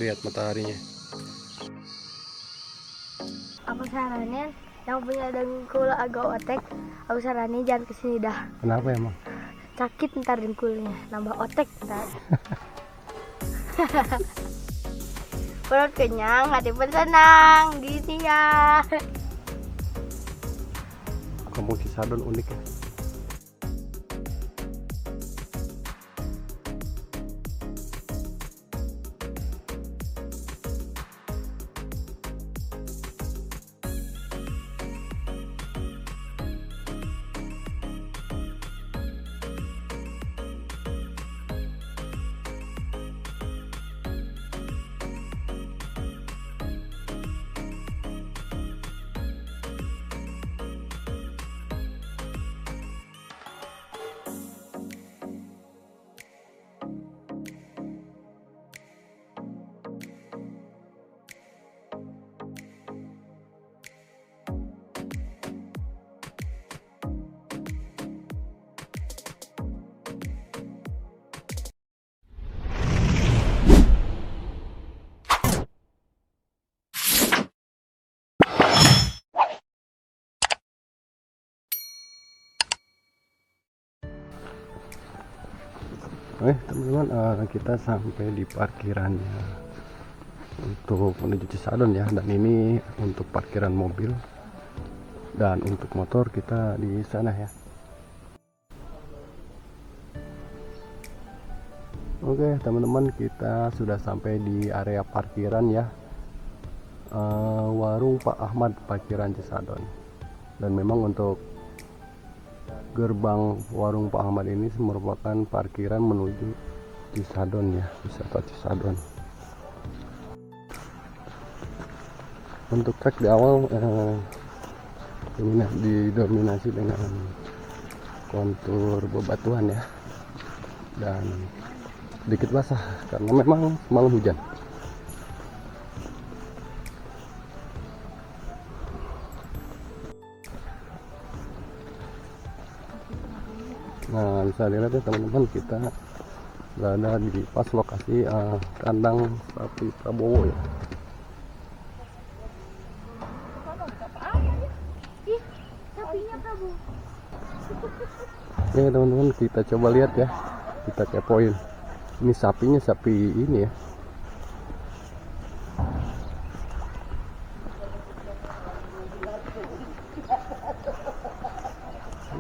Lihat mataharinya. Aku saranin yang punya dengkul agak otek, aku saranin jangan kesini dah. Kenapa emang? Sakit ntar dengkulnya, nambah otek ntar. Perut kenyang, hati pun senang, gitu ya. Kampung Cisadon unik ya. Teman-teman, kita sampai di parkirannya untuk menuju Cisadon ya, dan ini untuk parkiran mobil dan untuk motor kita di sana ya. Oke teman-teman, kita sudah sampai di area parkiran ya, warung Pak Ahmad parkiran Cisadon. Dan memang untuk gerbang warung Pak Ahmad ini merupakan parkiran menuju Cisadon ya, wisata Cisadon. Untuk trek di awal didominasi dengan kontur bebatuan ya, dan sedikit basah karena memang malam hujan. Nah, bisa dilihat ya teman-teman, kita berada di pas lokasi kandang sapi Prabowo ya. Oke teman-teman, kita coba lihat ya, kita kepoin. Ini sapinya sapi ini ya.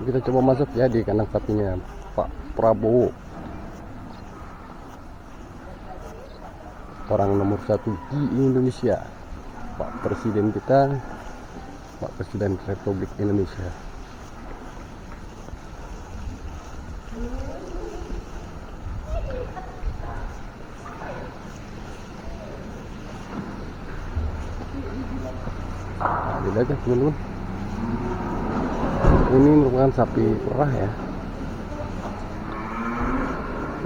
Kita coba masuk ya di kandang sapinya Pak Prabowo, orang nomor 1 di Indonesia, Pak Presiden kita, Pak Presiden Republik Indonesia. Lihat ya teman-teman, ini merupakan sapi perah ya,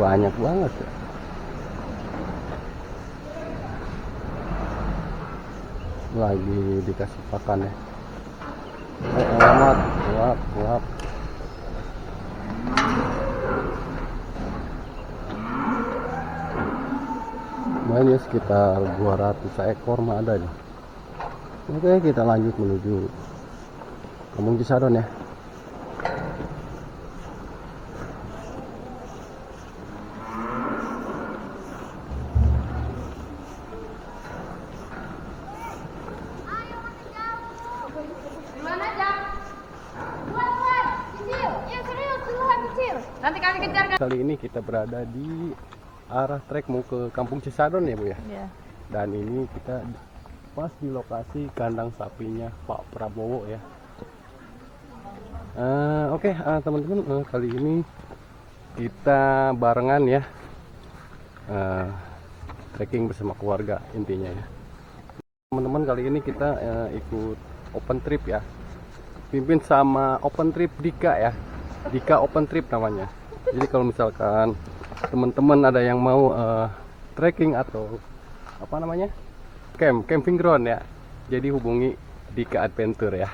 banyak banget ya. Lagi dikasih pakan ya. Selamat, gelap. Banyak sekitar 200 ekor mah ada nih. Oke, kita lanjut menuju Kampung Cisadon ya. Kali ini kita berada di arah trek mau ke Kampung Cisadon ya Bu ya. Iya. Dan ini kita pas di lokasi kandang sapinya Pak Prabowo ya. Oke, teman-teman, kali ini kita barengan ya, trekking bersama keluarga intinya ya. Teman-teman, kali ini kita ikut open trip ya, pimpin sama open trip Dika ya, Dika open trip namanya. Jadi kalau misalkan teman-teman ada yang mau trekking atau apa namanya, camping ground ya, jadi hubungi Dika Adventure ya.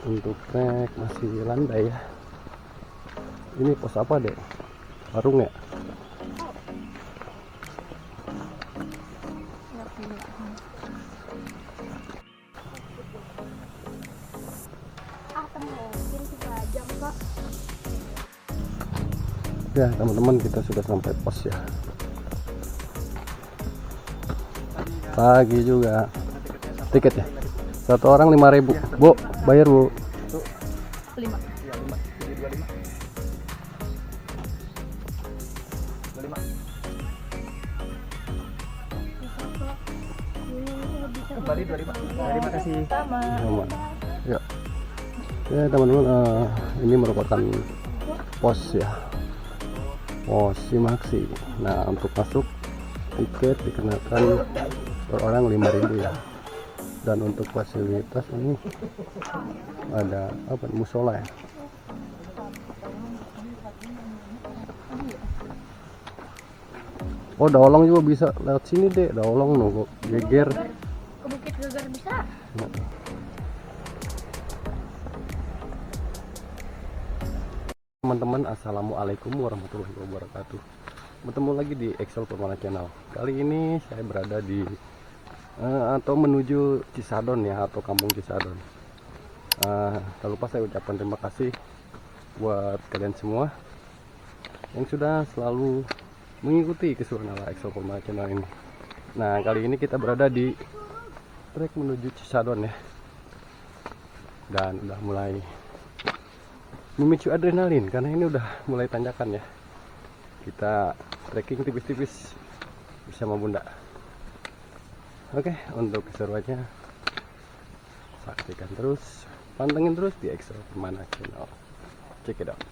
Untuk trek masih landai ya. Ini pos apa dek? Warung ya? Mungkin 3 jam kok. Ya teman-teman, kita sudah sampai pos ya. Pagi juga. Tiket ya? Satu orang 5.000. Bu, bayar bu. 5. Kembali 25. Terima kasih. Sama. Ya. Ya teman-teman, ini merupakan pos ya. Pos Simaksi. Nah, untuk masuk tiket dikenakan per orang 5.000 ya. Dan untuk fasilitas ini ada apa? Musola ya. Oh, Daolong juga bisa lewat sini deh. Daolong nunggu geger. Ke Bukit Geger bisa. Ya. Teman-teman, assalamualaikum warahmatullahi wabarakatuh. Bertemu lagi di Excel Permana Channel. Kali ini saya berada di atau menuju Cisadon ya, atau Kampung Cisadon. Tak lupa saya ucapkan terima kasih buat kalian semua yang sudah selalu mengikuti keseruan ala Excel Permana Channel ini. Nah, kali ini kita berada di trek menuju Cisadon ya, dan udah mulai memicu adrenalin karena ini udah mulai tanjakan ya. Kita trekking tipis-tipis bersama Bunda. Oke, untuk keseruannya saksikan terus, pantengin terus di Excel Permana Channel. Check it out.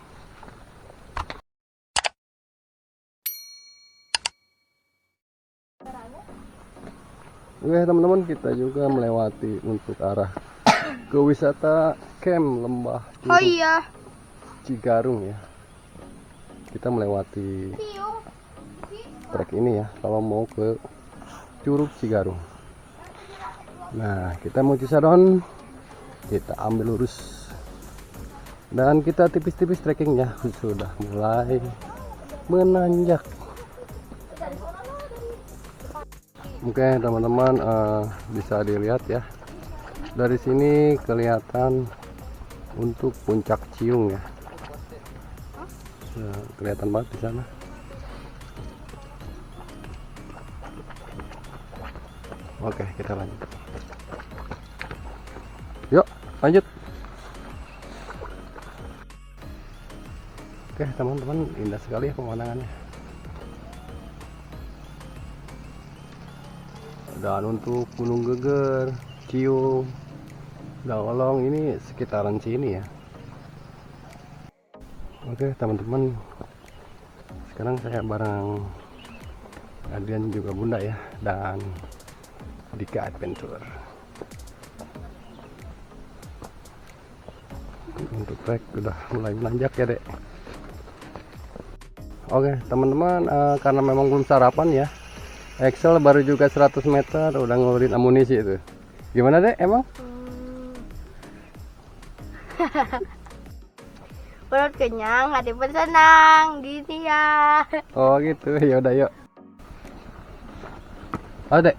Oke teman-teman, kita juga melewati untuk arah ke wisata camp Lembah Oh iya. Cigarung ya. Kita melewati trek ini ya kalau mau ke Curug Cigarung. Nah, kita mau Cisadon, kita ambil lurus dan kita tipis-tipis trekkingnya sudah mulai menanjak. Oke teman-teman, bisa dilihat ya, dari sini kelihatan untuk puncak Ciung ya. Nah, kelihatan banget di sana. Oke, kita lanjut. Yuk, lanjut. Oke, teman-teman, indah sekali ya pemandangannya. Dan untuk Gunung Geger, Ciung, Daolong ini sekitaran sini ya. Oke teman-teman, sekarang saya bareng Adrian juga Bunda ya, dan Dika Adventure. Untuk trek udah mulai menanjak ya dek. Oke teman-teman, karena memang belum sarapan ya, Excel baru juga 100 meter udah ngeluarin amunisi itu. Gimana dek emang? Perut kenyang, hati pun senang, gitu ya. Oh gitu, ya udah yuk. Oh dek.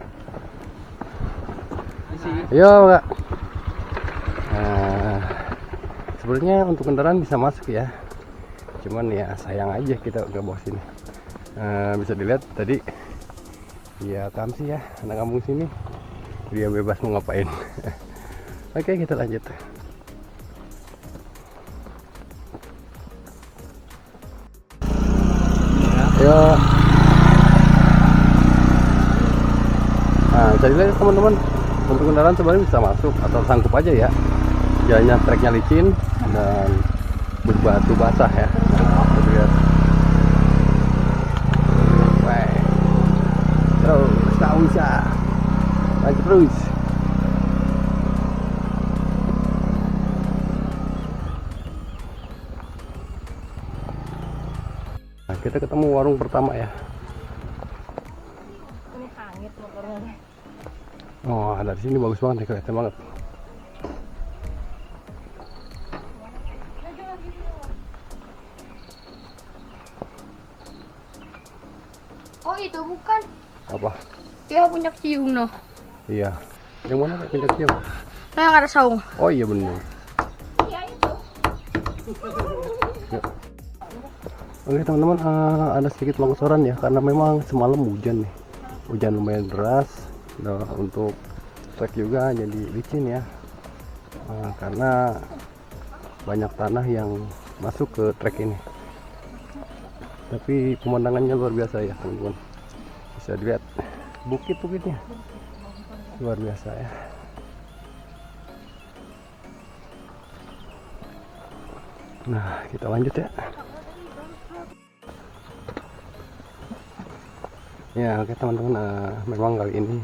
Yo kak. Nah, sebenarnya untuk kendaraan bisa masuk ya, cuman ya sayang aja kita nggak bawa sini. Bisa dilihat tadi ya Tamsi ya, anak kampung sini, dia bebas mau ngapain. Oke, kita lanjut. Yo. Nah, bisa dilihat teman-teman, untuk kendaraan sebenarnya bisa masuk atau sanggup aja ya. Jalannya treknya licin dan berbatu basah ya. Nah, bisa dilihat. Wah. Terus tak bisa. Lanjut terus. Nah, kita ketemu warung pertama ya. Ini hangit motornya. Oh, dari sini bagus banget nih, kelihatan banget. itu bukan? Apa? Dia punya ciung noh. Iya. Yang mana Kak puncak cium? Nah, yang ada saung. Oh iya benar. Iya itu. Ya. Oke teman-teman, ada sedikit longsoran ya karena memang semalam hujan nih. Hujan lumayan deras. Nah, untuk trek juga jadi licin ya. Karena banyak tanah yang masuk ke trek ini. Tapi pemandangannya luar biasa ya teman-teman. Bisa dilihat bukit-bukitnya. Luar biasa ya. Nah, kita lanjut ya. Ya, oke teman-teman, memang kali ini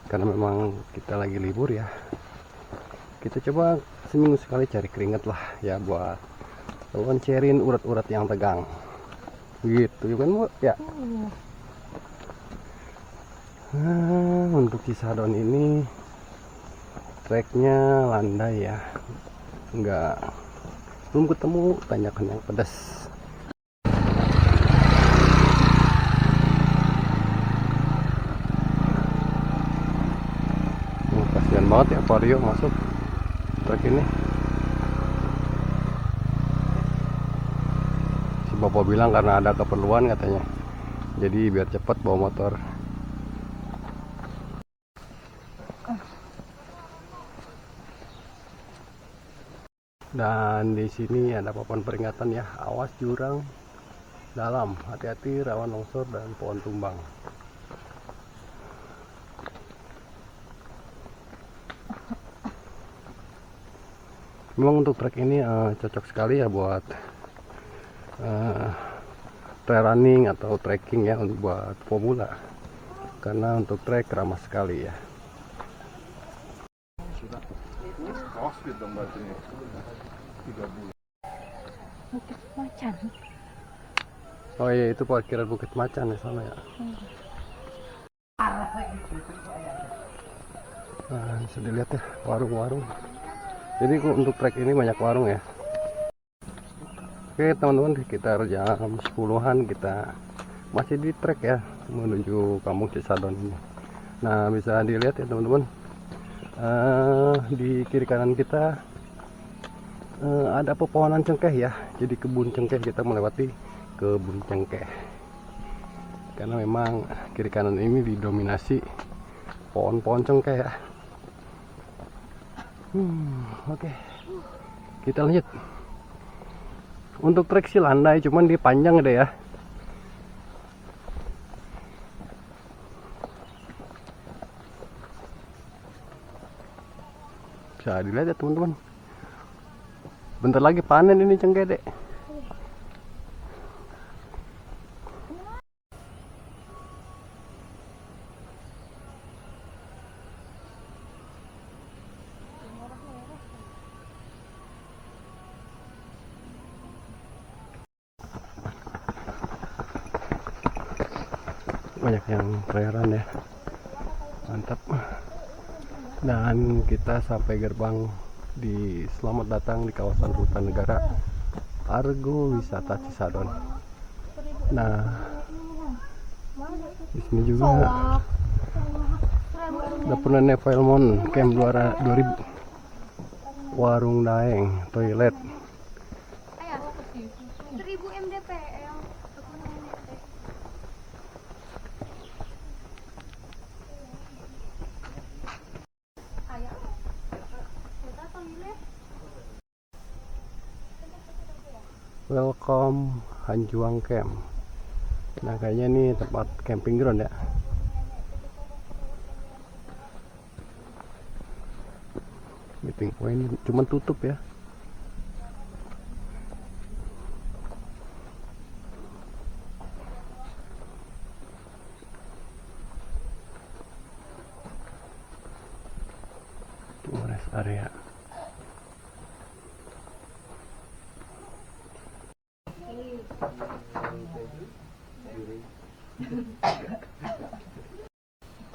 karena memang kita lagi libur ya. Kita coba seminggu sekali cari keringat lah ya buat loncerin urat-urat yang tegang. Gitu kan, Bu? Ya. Untuk Cisadon ini treknya landai ya. Belum ketemu tanjakan yang pedas. Kasihan banget ya Vario masuk trek ini. Si bapak bilang karena ada keperluan katanya, jadi biar cepat bawa motor. Dan di sini ada papan peringatan ya, awas jurang dalam, hati-hati rawan longsor dan pohon tumbang. Memang untuk trek ini cocok sekali ya buat trail running atau trekking ya, untuk buat pemula. Karena untuk trek ramah sekali ya. Bukit Macan. Oh iya, itu parkiran Bukit Macan di sana ya. Nah, bisa dilihat ya warung-warung. Jadi untuk trek ini banyak warung ya. Oke teman-teman, sekitar jam 10-an kita masih di trek ya menuju Kampung Cisadon ini. Nah, bisa dilihat ya teman-teman, di kiri kanan kita ada pepohonan cengkeh ya. Jadi kebun cengkeh, kita melewati kebun cengkeh. Karena memang kiri kanan ini didominasi pohon-pohon cengkeh ya. Oke. Kita lanjut. Untuk trek sih landai, cuman dia panjang deh ya. Bisa dilihat ya teman-teman. Bentar lagi panen ini cengkeh dek. Banyak yang traileran ya, mantap. Dan kita sampai gerbang di selamat datang di kawasan hutan negara Argo Wisata Cisadon. Nah, di sini juga Dapur Nenek Failmon Camp 2000, warung daeng, toilet. 1000 mdpl. Welcome Hanjuang Camp. Nah, kayaknya ini tempat camping ground ya. Meeting point cuman tutup ya. Rest area.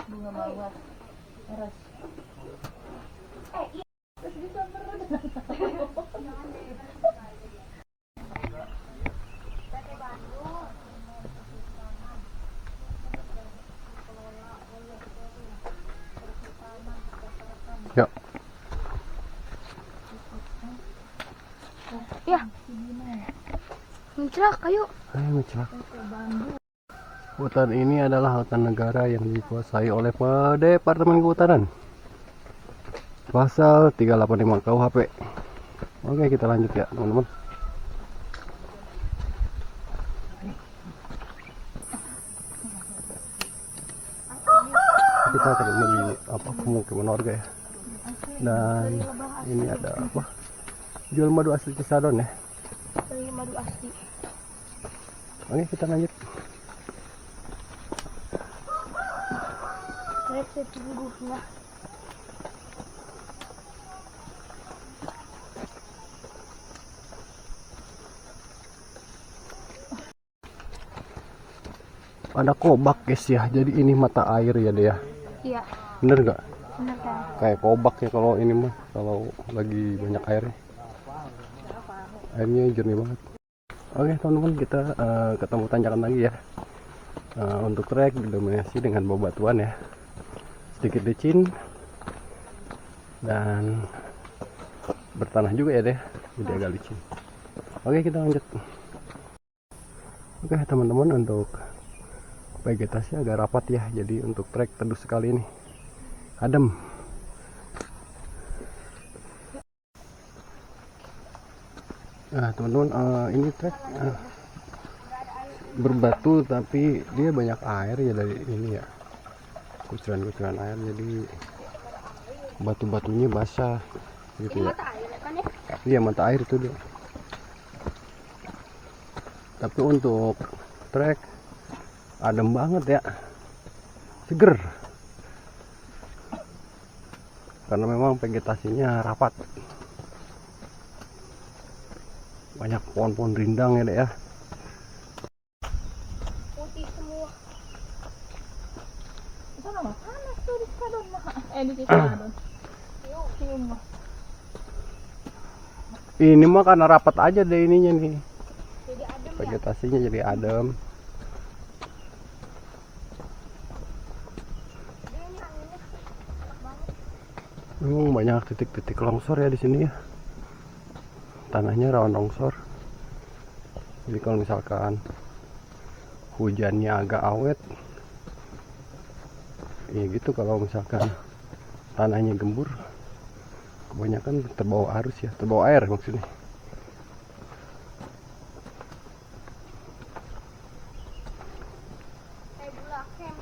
Bunga mawar. Eras. Yuk. Ya. Mencelak, ayo. Ayo mencelak. Hutan ini adalah hutan negara yang dikuasai oleh Departemen Kehutanan. Pasal 385 KUHP. Oke, kita lanjut ya, teman-teman. Kita ketemu di pemukiman warga ya. Dan ini ada apa? Jual madu asli Cisadon ya. Beli madu asli. Oke, kita lanjut. Resep bubuhnya. Ada kobak guys ya. Jadi ini mata air ya deh ya. Iya, Bener nggak? benar kan? Kayak kobak ya kalau ini mah, kalau lagi banyak airnya. Airnya jernih banget. Oke teman-teman, kita ketemu tanjakan lagi ya. Untuk trek didominasi dengan bebatuan ya, sedikit licin dan bertanah juga ya deh, jadi agak licin. Oke, kita lanjut. Oke teman-teman, untuk vegetasi agak rapat ya, jadi untuk trek teduh sekali nih, adem. Nah teman-teman, ini trek berbatu tapi dia banyak air ya dari ini ya, kucuran-kucuran air, jadi batu-batunya basah gitu ya. Iya, mata air itu dia. Tapi untuk trek adem banget ya, seger, karena memang vegetasinya rapat, banyak pohon-pohon rindang ya dek ya. Putih semua. Itu nama panas tuh di Cisadon mah. Di Cisadon. Cium mah. Ini mah karena rapat aja deh ininya nih, Jadi adem ya. vegetasinya jadi adem. Memang banyak titik-titik longsor ya di sini ya. Tanahnya rawan longsor. Jadi kalau misalkan hujannya agak awet, ya gitu. Kalau misalkan tanahnya gembur, kebanyakan terbawa arus ya, terbawa air maksudnya.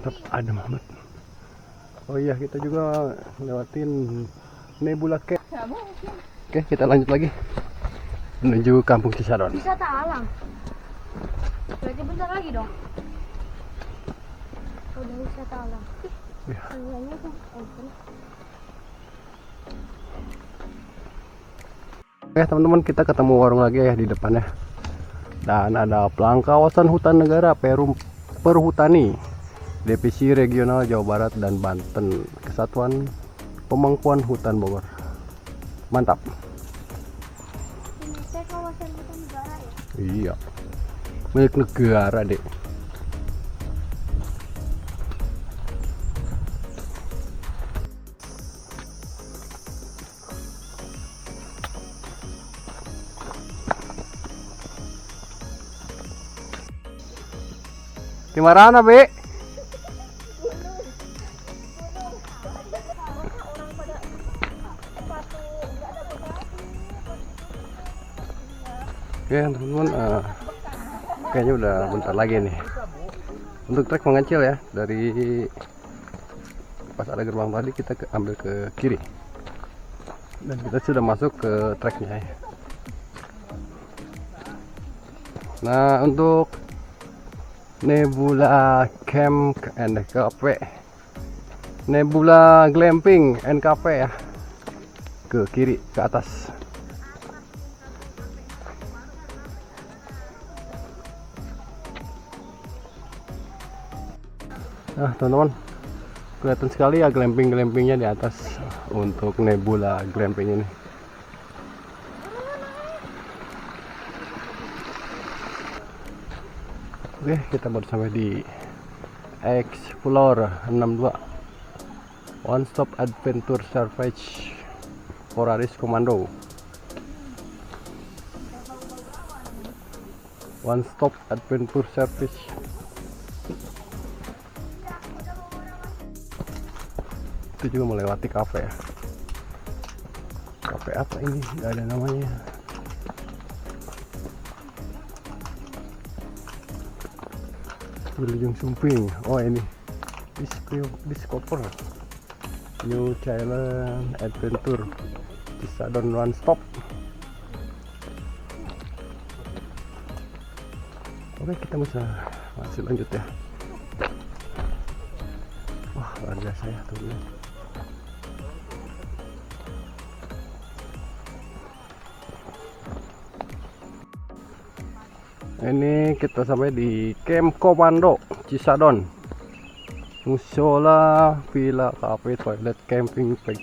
Tetap adem amat. Oh iya, kita juga lewatin Nebula Cave. Ya mungkin. Oke, kita lanjut lagi menuju Kampung Cisadon. Wisata alam. Berarti bentar lagi dong. Udah wisata alam. Ya. Kayaknya tuh open. Oke teman-teman, kita ketemu warung lagi ya di depannya. Dan ada pelang kawasan hutan negara Perhutani, Divisi Regional Jawa Barat dan Banten, Kesatuan Pemangkuan Hutan Bogor. Mantap. Ini saya kawasan hutan negara ya. Iya, milik negara deh. Di mana, Be? Oke teman-teman, kayaknya udah bentar lagi nih untuk trek mengecil ya. Dari pas ada gerbang tadi kita ambil ke kiri dan kita sudah masuk ke treknya ya. Nah, untuk Nebula Camp and Cafe, Nebula Glamping and Cafe ya, ke kiri, ke atas. Nah teman-teman, kelihatan sekali ya glamping-glampingnya di atas untuk Nebula Glamping ini. Oke, kita baru sampai di Explore 62 One Stop Adventure Service Polaris Commando. One Stop Adventure Service. Itu juga melewati kafe ya. Kafe apa ini? Gak ada namanya. Wilujeng Sumping. Oh ini Discover New Challenge Adventure Cisadon One Stop. Oke, kita bisa masih lanjut ya. Wah, luar biasa ya tuh. Ini kita sampai di Camp Komando Cisadon. Musola, villa, cafe, toilet, camping, bike,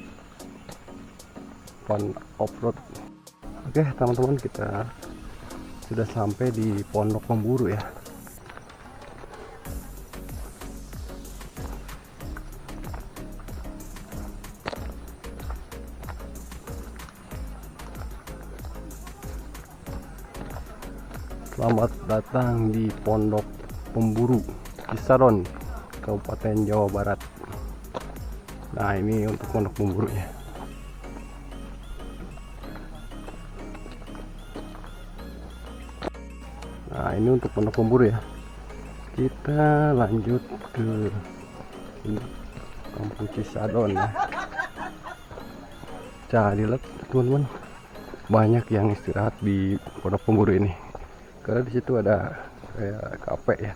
fun off-road. Oke teman-teman, kita sudah sampai di Pondok Pemburu ya. Selamat datang di Pondok Pemburu Cisadon, Kabupaten Jawa Barat. Nah ini untuk Pondok Pemburunya. Nah ini untuk Pondok Pemburu ya. Kita lanjut ke Kampung Cisadon ya. Jadi lihat teman-teman, banyak yang istirahat di Pondok Pemburu ini. Karena di situ ada kayak kafe ya.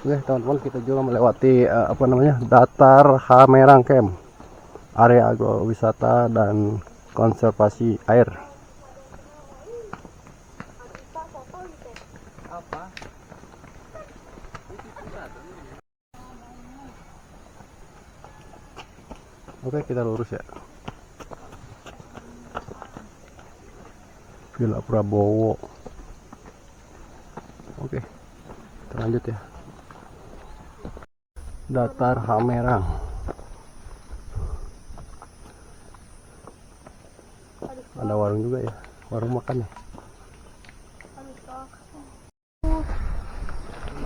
Oke teman-teman, kita juga melewati Datar Hamerang Camp, area agrowisata dan konservasi air. Oke, kita lurus ya. Villa Prabowo. Oke, kita lanjut ya. Datar Hamerang. Ada warung juga ya, warung makan ya.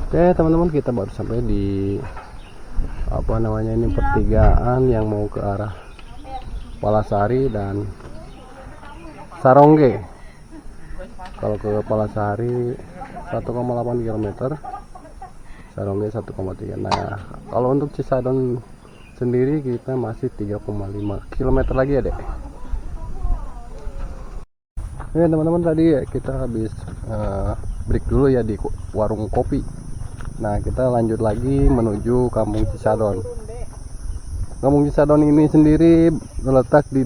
Oke teman-teman, kita baru sampai di ini pertigaan yang mau ke arah Palasari dan Sarongge. Kalau ke Palasari 1,8 km, Sarongge 1,3. Nah kalau untuk Cisadon sendiri kita masih 3,5 km lagi ya dek. Ya teman-teman, tadi kita habis break dulu ya di warung kopi. Nah kita lanjut lagi menuju Kampung Cisadon. Kampung Cisadon ini sendiri terletak di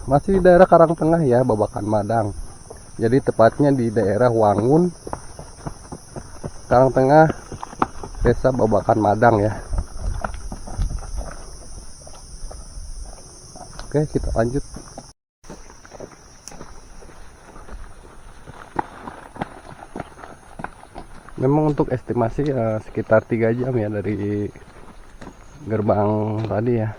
masih di daerah Karangtengah ya, Babakan Madang. Jadi tepatnya di daerah Wangun, Karangtengah, Desa Babakan Madang ya. Oke, kita lanjut. Memang untuk estimasi sekitar 3 jam ya dari gerbang tadi ya.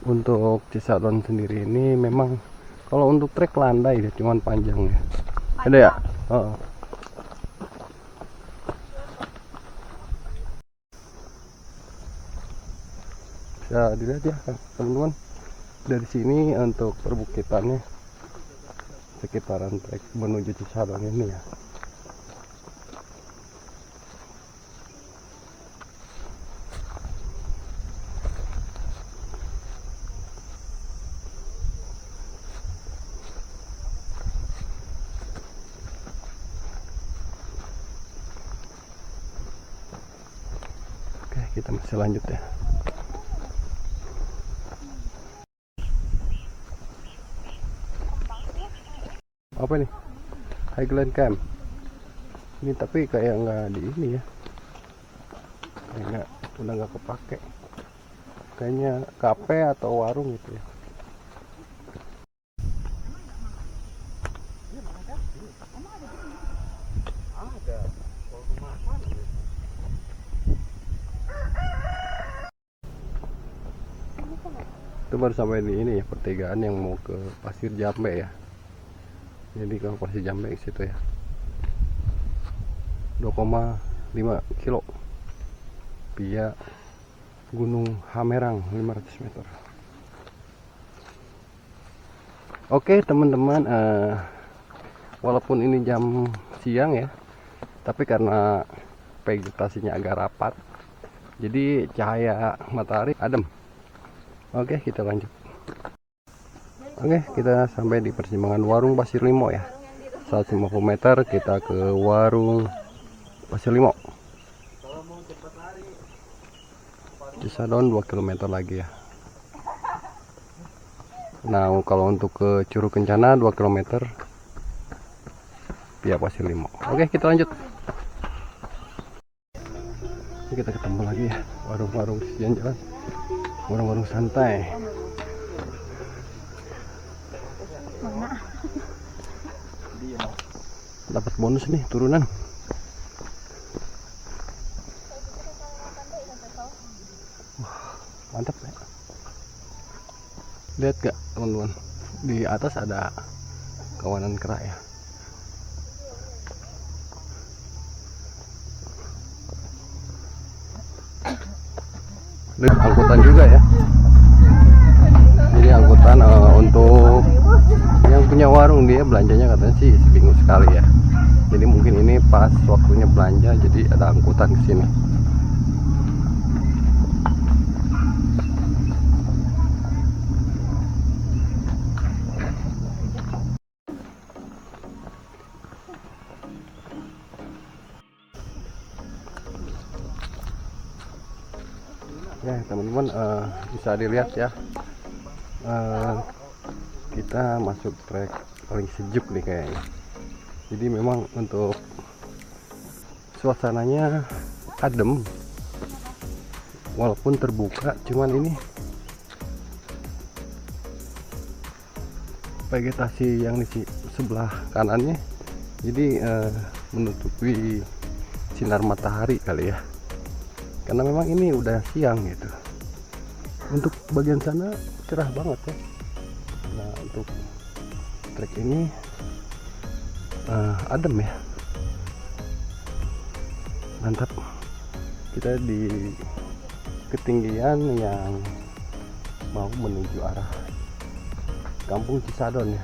Untuk Cisadon sendiri ini memang kalau untuk trek landai ya, cuman panjang ya. Ada ya? Oh. Bisa dilihat ya teman-teman, dari sini untuk perbukitannya sekitaran trek menuju Cisadon ini ya. Oke, kita masih lanjut ya. Apa nih? Highland Camp. Ini tapi kayak nggak di ini ya. Kayak udah nggak kepake. Kayaknya kafe atau warung gitu ya. baru sampai di ini ya, pertigaan yang mau ke Pasir Jambe ya. Jadi ke Pasir Jambe ke situ ya. 2,5 kilo via Gunung Hamerang 500 meter. Oke teman-teman, walaupun ini jam siang ya, tapi karena vegetasinya agak rapat, jadi cahaya matahari adem. Oke, kita lanjut. Oke, kita sampai di persimpangan Warung Pasir Limo ya. 150 meter kita ke Warung Pasir Limo. Cisadon 2 km lagi ya. Nah, kalau untuk ke Curug Kencana 2 km via Pasir Limo. Oke, kita lanjut. Ini kita ketemu lagi ya, warung-warung jalan-jalan, warung-warung santai. Dapat bonus nih turunan. Wah, mantap ya. Lihat gak teman-teman, di atas ada kawanan kera ya. Dan angkutan juga ya. Jadi angkutan untuk yang punya warung, dia belanjanya katanya sih seminggu sekali ya. Jadi mungkin ini pas waktunya belanja, jadi ada angkutan ke sini. Ya teman-teman, bisa dilihat ya, kita masuk trek paling sejuk nih kayaknya. Jadi memang untuk suasananya adem walaupun terbuka, cuman ini vegetasi yang di sebelah kanannya jadi menutupi sinar matahari kali ya, karena memang ini udah siang gitu. Untuk bagian sana cerah banget ya. Nah, untuk trek ini adem ya, mantap. Kita di ketinggian yang mau menuju arah Kampung Cisadon ya.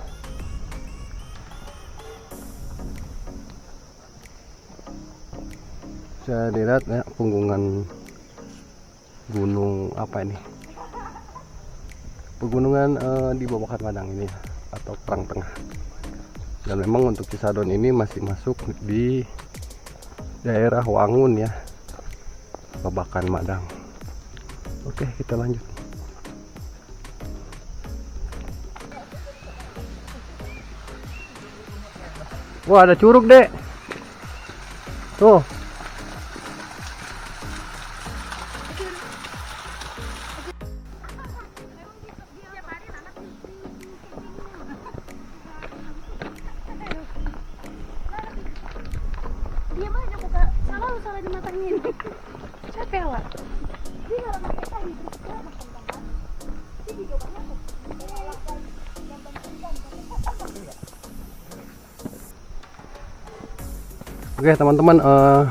Bisa dilihat ya, punggungan gunung apa ini, pegunungan di Babakan Padang ini ya, atau Perang Tengah. Dan memang untuk Cisadon ini masih masuk di daerah Wangun ya, Babakan Padang. Oke, kita lanjut. Wah, ada curug dek tuh. Dia mah ada buka salah dimatangin. Capek lah. Dia nggak pakai tadi terus dia makan banget. Dia juga banyak. Oke teman-teman,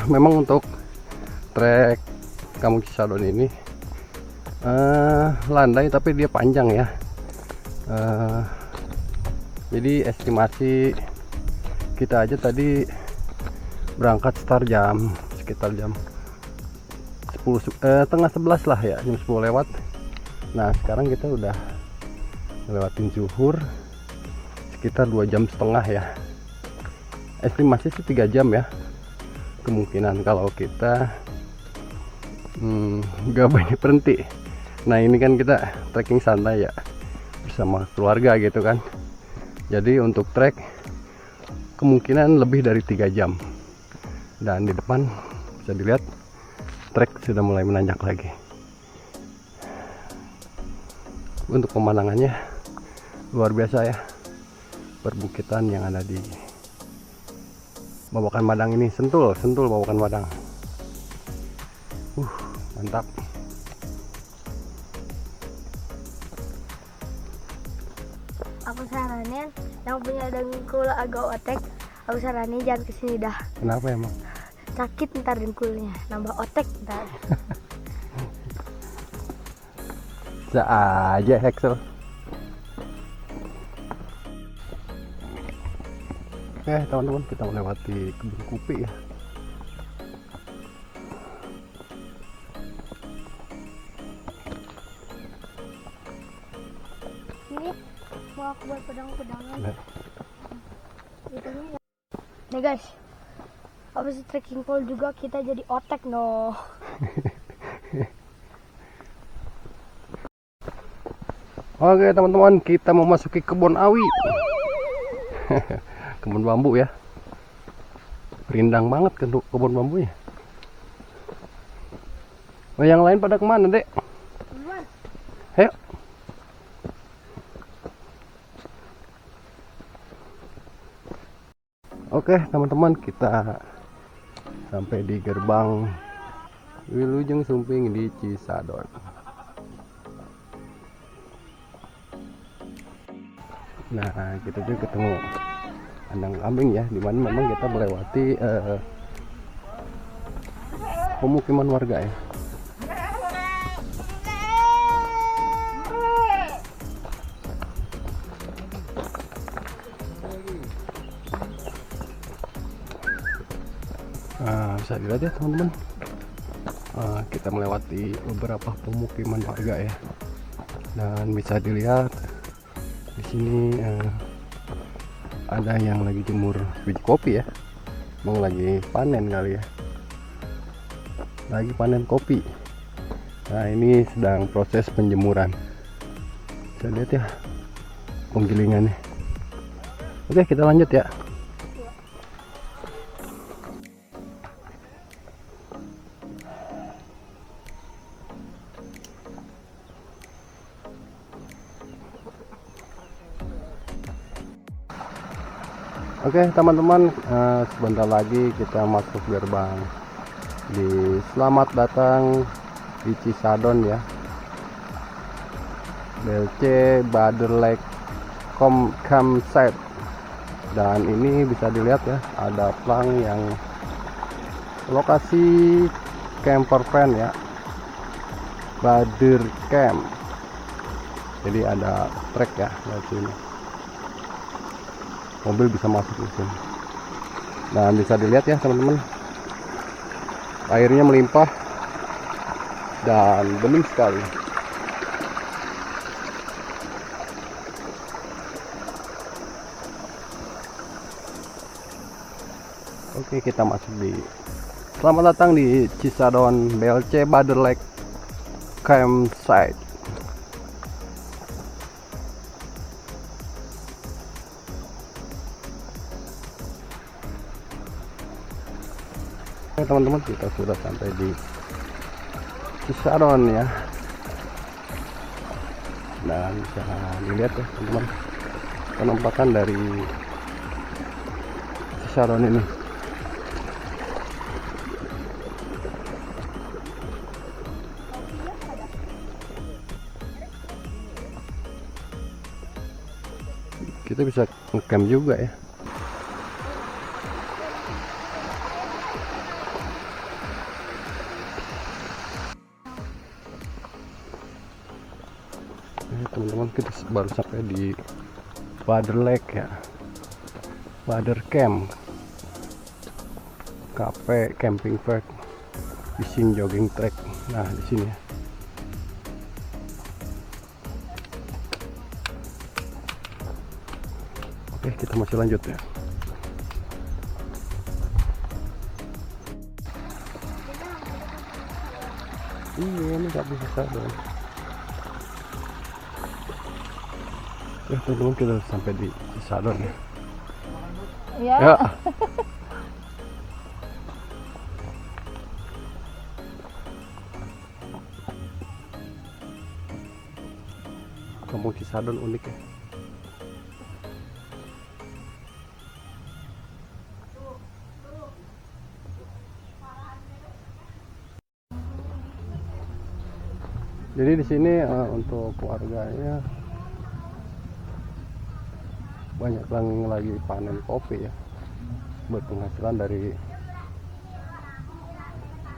memang untuk trek Kampung Cisadon ini landai tapi dia panjang ya. Jadi estimasi kita aja tadi berangkat start sekitar jam 10 tengah 11 lah ya, jam 10 lewat. Nah sekarang kita udah lewatin zuhur sekitar 2,5 jam ya. Estimasi sih 3 jam ya kemungkinan kalau kita nggak banyak berhenti. Nah ini kan kita trekking santai ya bersama keluarga gitu kan. Jadi untuk trek kemungkinan lebih dari 3 jam. Dan di depan bisa dilihat trek sudah mulai menanjak lagi. Untuk pemandangannya luar biasa ya, perbukitan yang ada di Babakan Padang ini, Sentul Babakan Padang. Mantap. yang punya dengkul agak otek, aku saranin jangan kesini dah. Kenapa emang? Sakit ntar dengkulnya, nambah otek ntar. Bisa aja Hexel. Oke teman-teman, kita melewati kebun kopi ya. Ini mau aku buat pedang-pedangan. Nah, Itunya ya. Nih guys, habis trekking pole juga kita jadi otek no. oke teman-teman, kita memasuki kebun awi. Kebun bambu ya. Rindang banget kebun bambunya. Oh, yang lain pada kemana dek? Duluan. Ayo. Oke teman-teman, kita sampai di gerbang Wilujeng Sumping di Cisadon. Nah, kita juga ketemu kandang kambing ya, dimana memang kita melewati pemukiman warga ya. Bisa dilihat ya teman-teman, kita melewati beberapa pemukiman warga ya, dan bisa dilihat di sini ada yang lagi jemur biji kopi ya, emang lagi panen kali ya, lagi panen kopi. Nah ini sedang proses penjemuran, bisa lihat ya penggilingannya. Oke kita lanjut ya. Oke teman-teman, sebentar lagi kita masuk gerbang di Selamat Datang di Cisadon ya, BLC Bader Lake Campsite. Dan ini bisa dilihat ya, ada plang yang lokasi camper van ya, Bader Camp. Jadi ada trek ya di sini, mobil bisa masuk di sini. Dan bisa dilihat ya teman-teman, airnya melimpah dan bening sekali. Oke kita masuk di Selamat Datang di Cisadon BLC Bader Lake Campsite. Oke teman-teman, kita sudah sampai di Cisadon ya, dan bisa dilihat ya teman-teman penampakan dari Cisadon ini. Kita bisa ngecamp juga ya. Teman-teman, kita baru sampai di Bader Lake ya, Bader Camp, cafe, camping park, fishing, jogging track. Nah di sini ya. Oke kita masih lanjut ya. Iya ini nggak bisa sadar. Ya teman-teman, kita sampai di Cisadon ya. Ya. Ya. Kampung Cisadon unik ya. Jadi di sini untuk warganya banyak yang lagi panen kopi ya, berpenghasilan dari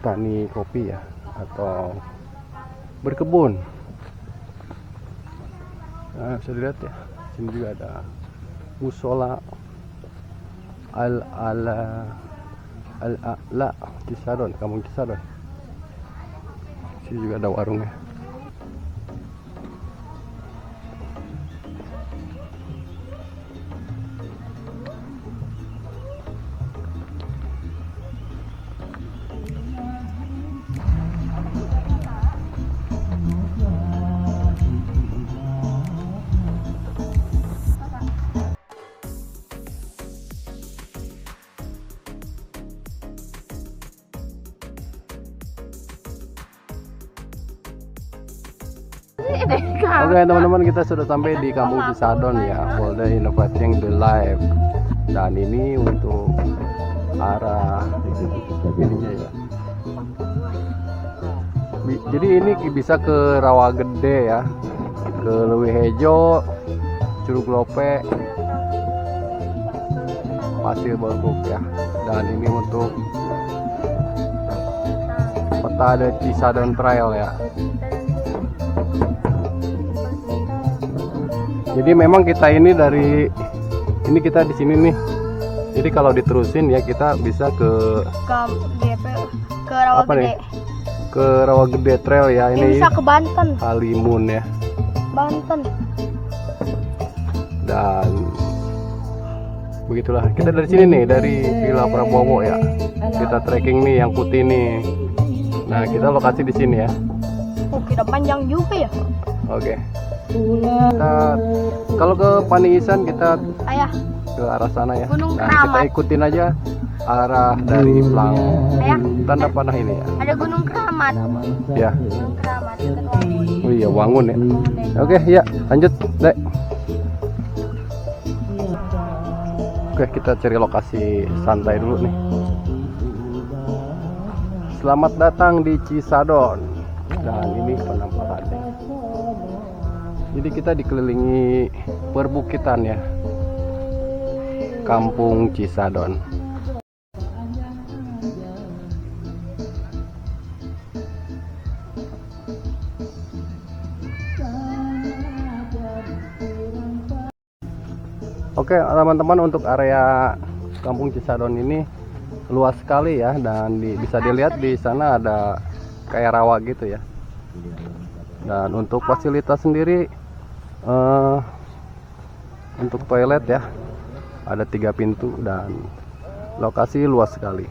tani kopi ya, atau berkebun. Nah, bisa dilihat ya, sini juga ada musola Al-A'la Cisadon, Kampung Cisadon. Sini juga ada warungnya. Oke teman-teman, kita sudah sampai di Kampung Cisadon ya, World Innovating the Life. Dan ini untuk arah ininya ya. Jadi ini bisa ke Rawa Gede ya, ke Leuwi Hejo, Curug Lope, Pasir Berbuk ya. Dan ini untuk peta ada Cisadon Trail ya. Jadi memang kita ini kita di sini nih. Jadi kalau diterusin ya kita bisa ke Rawa apa Gede. nih? Ke Rawa Gede Trail ya. Ini Bisa ke Banten. Halimun ya. Banten. Dan begitulah. Kita dari sini nih, dari Villa Prabowo ya. Kita trekking nih yang putih nih. Nah, kita lokasi di sini ya. Oh, kita panjang juga ya. Oke. Kita kalau ke Paniisan kita Ayah, ke arah sana ya. Gunung Nah, kita Keramat. ikutin aja arah dari Plang ayah, Tanda Panah ini ya. ada Gunung Keramat. Ya. Gunung Keramat itu Wangun. Oh iya, Wangun ya. Oke, ya, lanjut, Dek. Oke, kita cari lokasi santai dulu nih. Selamat datang di Cisadon. Dan ini penampakannya. Jadi kita dikelilingi perbukitan ya, Kampung Cisadon. Oke teman-teman, untuk area Kampung Cisadon ini luas sekali ya, dan bisa dilihat di sana ada kayak rawa gitu ya. Dan untuk fasilitas sendiri, untuk toilet ya, ada 3 pintu dan lokasi luas sekali.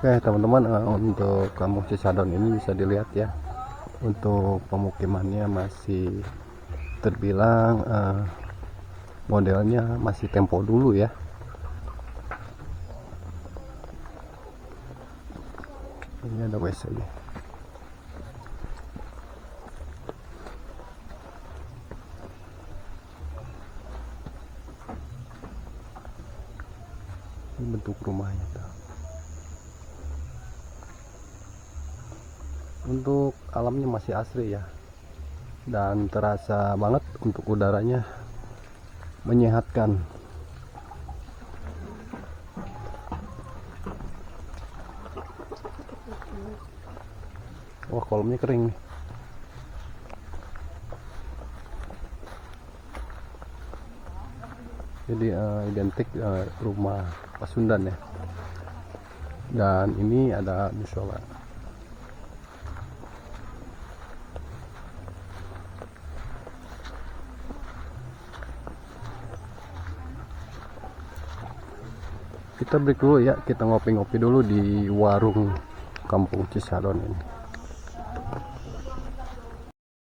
Oke teman-teman, untuk Kampung Cisadon ini bisa dilihat ya, untuk pemukimannya masih terbilang modelnya masih tempo dulu ya. Ini ada WC nya. Ini bentuk rumahnya tuh. Untuk alamnya masih asri ya, dan terasa banget untuk udaranya menyehatkan. Wah, kolamnya kering nih. Jadi identik rumah Pasundan ya. Dan ini ada musola. Kita break dulu ya, kita ngopi-ngopi dulu di warung Kampung Cisadon ini.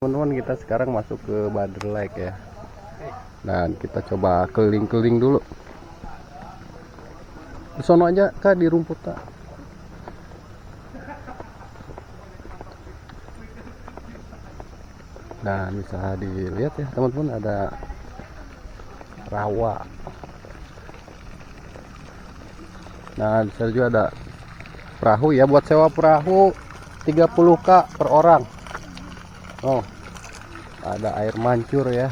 Teman-teman, kita sekarang masuk ke Bader Lake ya. Dan kita coba keliling-keliling dulu. Di sono aja kah, di rumput tak? Dan bisa dilihat ya teman-teman, ada rawa. Nah, di sana juga ada perahu ya, buat sewa perahu 30.000 per orang. Oh, ada air mancur ya.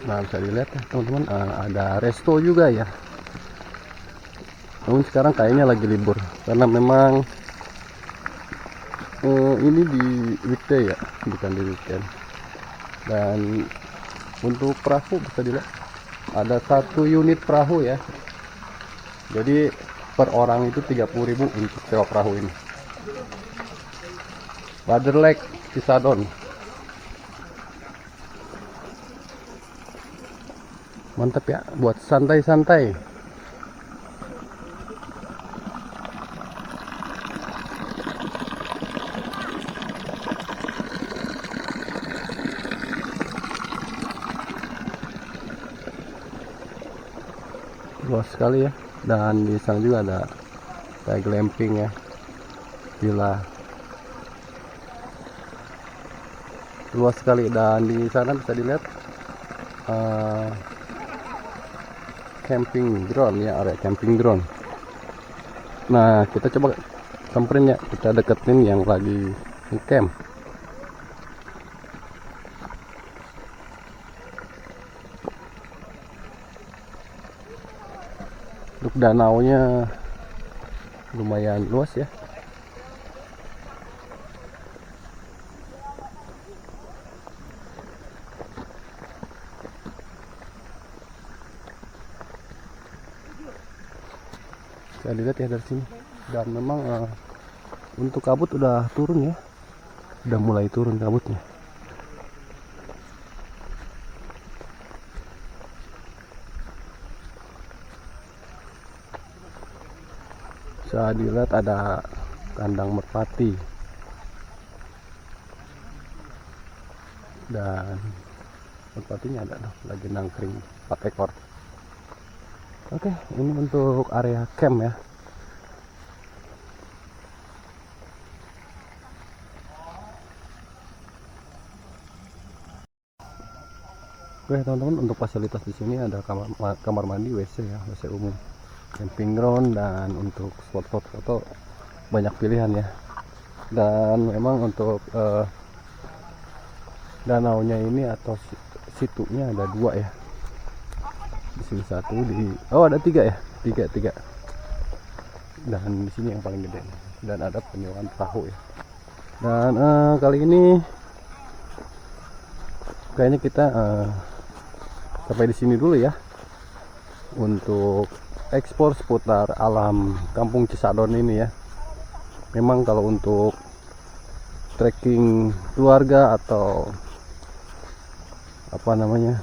Nah, bisa dilihat ya teman-teman, ada resto juga ya. Namun sekarang kayaknya lagi libur karena memang ini di weekday ya, bukan di weekend. Dan untuk perahu bisa dilihat ada 1 unit perahu ya. Jadi per orang itu 30.000 untuk sewa perahu ini. Bader Lake Cisadon. Mantap ya, buat santai-santai. Luas sekali ya, dan di sana juga ada kayak glamping ya, villa. Luas sekali, dan di sana bisa dilihat camping ground ya, area camping ground. Nah, kita coba samperin ya, kita deketin yang lagi camp. Untuk danaunya lumayan luas ya. Saya lihat ya dari sini, dan memang untuk kabut udah turun ya, udah mulai turun kabutnya. Saya dilihat ada kandang merpati dan merpatinya ada dong, lagi nangkring 4 ekor. Oke, ini untuk area camp ya. Oke teman-teman, untuk fasilitas di sini ada kamar mandi, WC ya, WC umum, camping ground, dan untuk spot-spot foto banyak pilihan ya. Dan memang untuk danaunya ini atau situnya ada 2 ya. Di sini 1, ada 3 ya, 3. Dan di sini yang paling gede, dan ada penyewaan perahu ya. Dan kali ini kayaknya kita sampai di sini dulu ya untuk ekspor seputar alam Kampung Cisadon ini ya. Memang kalau untuk trekking keluarga atau apa namanya,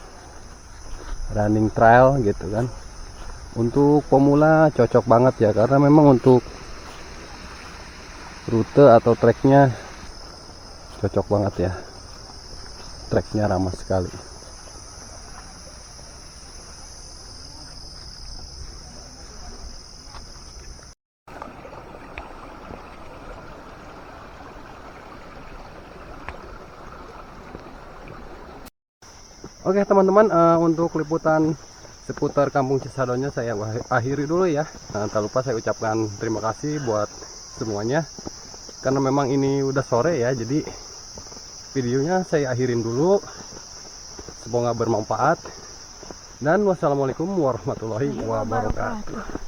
running trail gitu kan. Untuk pemula cocok banget ya, karena memang untuk rute atau treknya cocok banget ya. Treknya ramah sekali. Oke teman-teman, untuk liputan seputar Kampung Cisadonnya saya akhiri dulu ya. Tak lupa saya ucapkan terima kasih buat semuanya, karena memang ini udah sore ya, jadi videonya saya akhirin dulu. Semoga bermanfaat, dan wassalamualaikum warahmatullahi wabarakatuh.